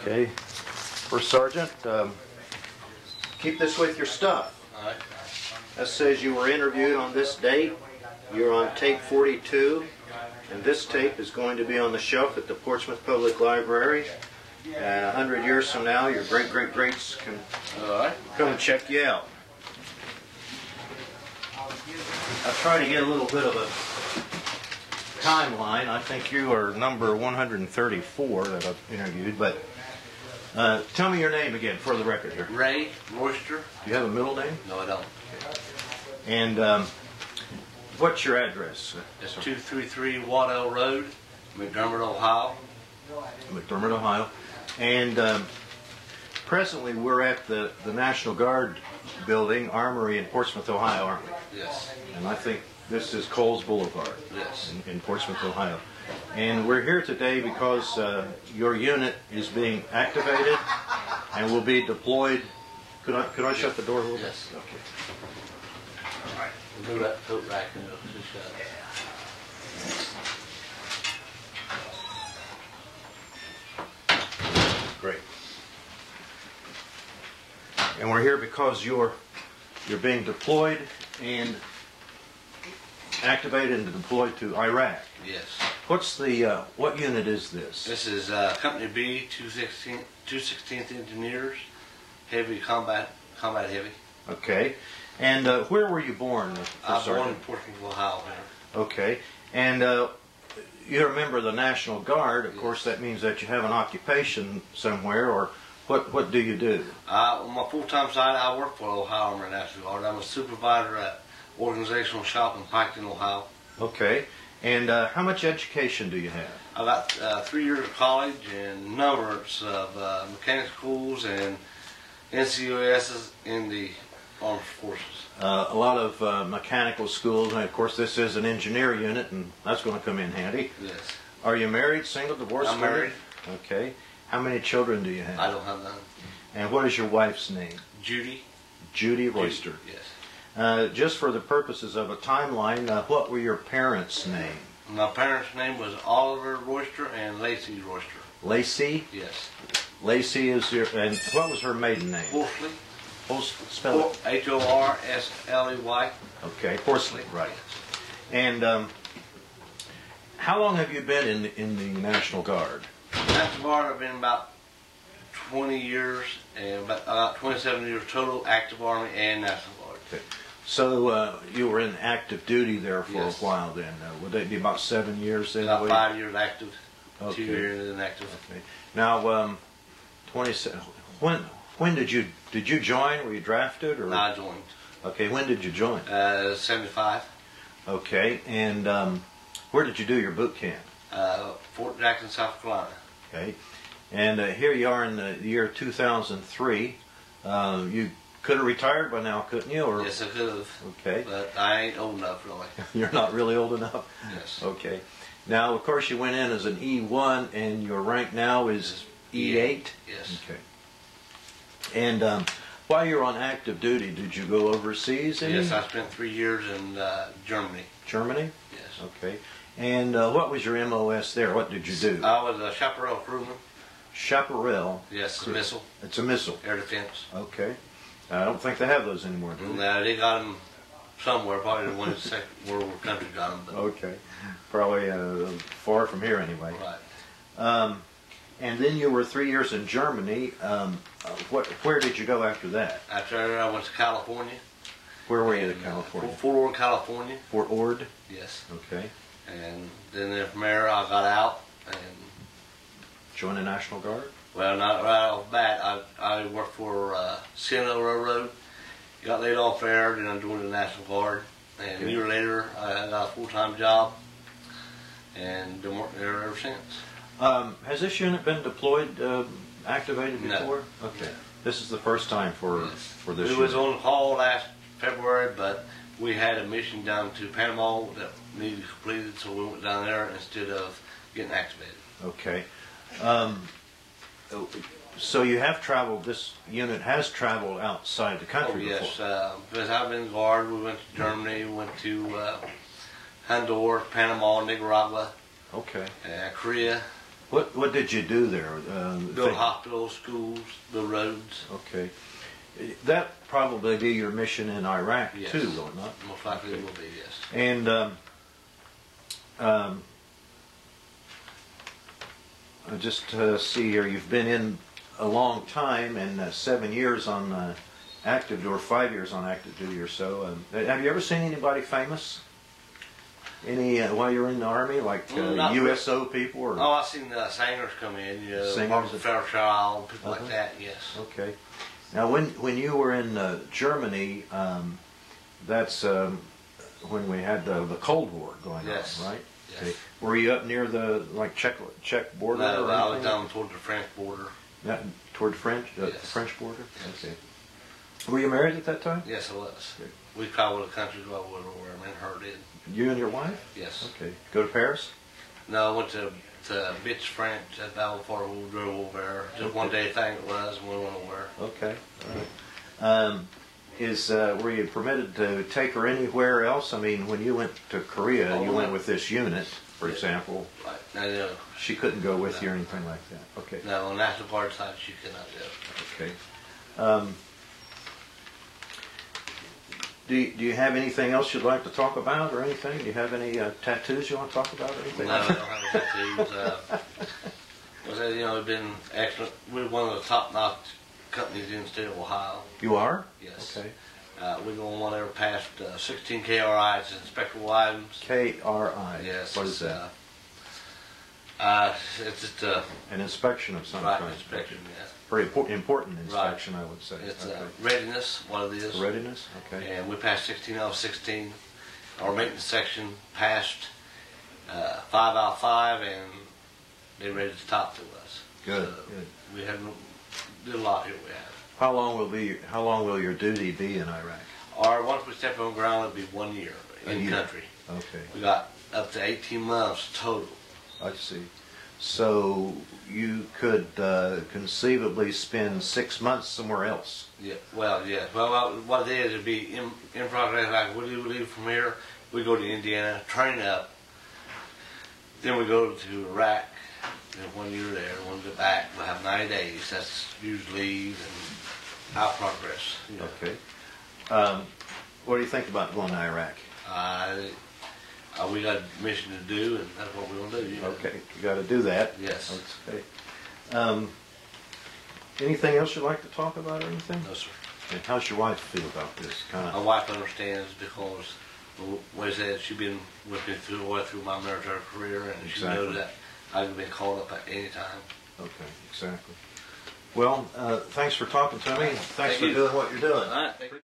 Okay. First Sergeant, keep this with your stuff. All right. That says you were interviewed on this date. You're on tape 42, and this tape is going to be on the shelf at the Portsmouth Public Library. 100 years from now, your great-great-greats can come and check you out. I'll try to get a little bit of a timeline. I think you are number 134 that I've interviewed, but tell me your name again for the record here. Ray Royster. Do you have a middle name? No, I don't. Okay. And what's your address? It's 233 Waddell Road, McDermott, Ohio. McDermott, Ohio. And presently we're at the National Guard building, Armory in Portsmouth, Ohio, aren't we? Yes. And I think this is Coles Boulevard. Yes. In Portsmouth, Ohio. And we're here today because your unit is being activated and will be deployed. Could I shut the door a little bit? Yes. Okay. All right. Move that coat rack and shut. Great. And we're here because you're being deployed and activated and deployed to Iraq. Yes. What's the what unit is this? This is Company B, 216th Engineers, heavy combat heavy. Okay. And where were you born? I was born in Portsmouth, Ohio. Okay. And you're a member of the National Guard. Of course, that means that you have an occupation somewhere, or what do you do? On my full-time side, I work for Ohio Army National Guard. I'm a supervisor at Organizational Shop in Piketon, Ohio. Okay. And how much education do you have? I got 3 years of college and numbers of mechanic schools and NCOSs in the Armed Forces. A lot of mechanical schools, and of course this is an engineer unit, and that's going to come in handy. Yes. Are you married, single, divorced? I'm married. Okay. How many children do you have? I don't have none. And what is your wife's name? Judy. Judy Royster. Yes. Just for the purposes of a timeline, what were your parents' name? My parents' name was Oliver Royster and Lacey Royster. Lacey? Yes. Lacey is your, and what was her maiden name? Horsley. Spell it. Horsley. Okay, Horsley, right. And how long have you been in the National Guard? National Guard, I've been about 20 years, and about 27 years total, active Army and National Guard. Okay. So you were in active duty there for Yes. a while then. Would that be about 7 years then? About 5 years active, Okay. 2 years inactive. Okay. Now, 27. When did you join? Were you drafted or? I joined. Okay. When did you join? 75. Okay. And where did you do your boot camp? Fort Jackson, South Carolina. Okay. And here you are in the year 2003. You could have retired by now, couldn't you? Or? Yes, I could have. Okay. But I ain't old enough, really. You're not really old enough? Yes. Okay. Now, of course, you went in as an E1, and your rank now is E8? Yes. Okay. And while you were on active duty, did you go overseas? Yes, I spent 3 years in Germany. Germany? Yes. Okay. And what was your MOS there? What did you do? I was a chaparral crewman. Chaparral? Yes, a missile. It's a missile. Air defense. Okay. I don't think they have those anymore, do they? No, they got them somewhere. Probably the one in the Second World War country got them. But Okay. Probably far from here anyway. right. And then you were 3 years in Germany. Where did you go after that? After I went to California. Where were you in California? Fort Ord, California. Fort Ord? Yes. Okay. And then from there I got out and Join the National Guard? well, not right off the bat. I worked for CNO Railroad. Got laid off there, then I joined the National Guard. And a year later, I got a full-time job and been working there ever since. Has this unit been deployed, activated No. before? Okay. This is the first time for this We unit. was on call last February, but we had a mission down to Panama that needed completed, so we went down there instead of getting activated. Okay. So you have traveled, this unit has traveled outside the country yes, before? because I've been in the Guard. We went to Germany, we went to Honduras, Panama, Nicaragua, Okay. Korea, What did you do there? Build hospitals, schools, build roads. Okay. That probably be your mission in Iraq Yes. too, will it not? Most likely it will be, yes. And I just see here, you've been in a long time, and 7 years on active duty, or 5 years on active duty or so. Have you ever seen anybody famous? Any while you're in the Army, like USO people? Or? Oh, I've seen singers come in, you know, Singers? Martin Fairchild, people like that, yes. Okay. Now, when you were in Germany, that's when we had the Cold War going Yes. on, right? Yes. Okay. Were you up near the Czech border? No, or I was anything? down toward the French border. Toward French, the Yes. French border. Yes. Okay. Were you married at that time? Yes, I was. Good. We traveled the country while we were over, and her did. You and your wife? Yes. Okay. Go to Paris? No, I went to Bitch French at Balfour. We drove over there. Just one day thing it was, and we went over. Okay. All right. Were you permitted to take her anywhere else? I mean, when you went to Korea, you went with this unit, for example. Right. No, She couldn't go with you or anything like that. Okay. no, on National Guard side, she cannot go. Okay. Do you have anything else you'd like to talk about or anything? Do you have any tattoos you want to talk about or anything? No, I don't have any tattoos. You know, we've been excellent. We're one of the top-notch companies in the state of Ohio. You are? Yes. Okay. We're the only one ever passed 16 KRIs, inspectable items. KRI. Yes. What is that? It's just An inspection of some right kind. inspection. Yes. Very important inspection, I would say. It's Okay. readiness, what it is. Readiness? Okay. And we passed 16 out of 16. Our maintenance section passed 5 out of 5, and they rated the top to us. Good. So Good. we have did a lot here. We have. How long will your duty be in Iraq? Or once we step on ground, it'll be 1 year in country. Okay. We got up to 18 months total. I see. So you could conceivably spend 6 months somewhere else. Yeah. Well, yeah. Well, what it is, it'd be in progress. Like we leave from here, we go to Indiana, train up. Then we go to Iraq. And 1 year there, 1 year back. We'll have 90 days. That's usually our progress. You know. Okay. What do you think about going to Iraq? We got a mission to do, and that's what we're going to do. You know? Okay, you got to do that. Yes. Okay. Anything else you'd like to talk about or anything? No, sir. And how's your wife feel about this? My wife understands because, like I said, she's been with me through my military career, and Exactly. she knows that I've been called up at any time. Okay, exactly. Well, thanks for talking to me. Thanks Thank for you. doing what you're doing. All right.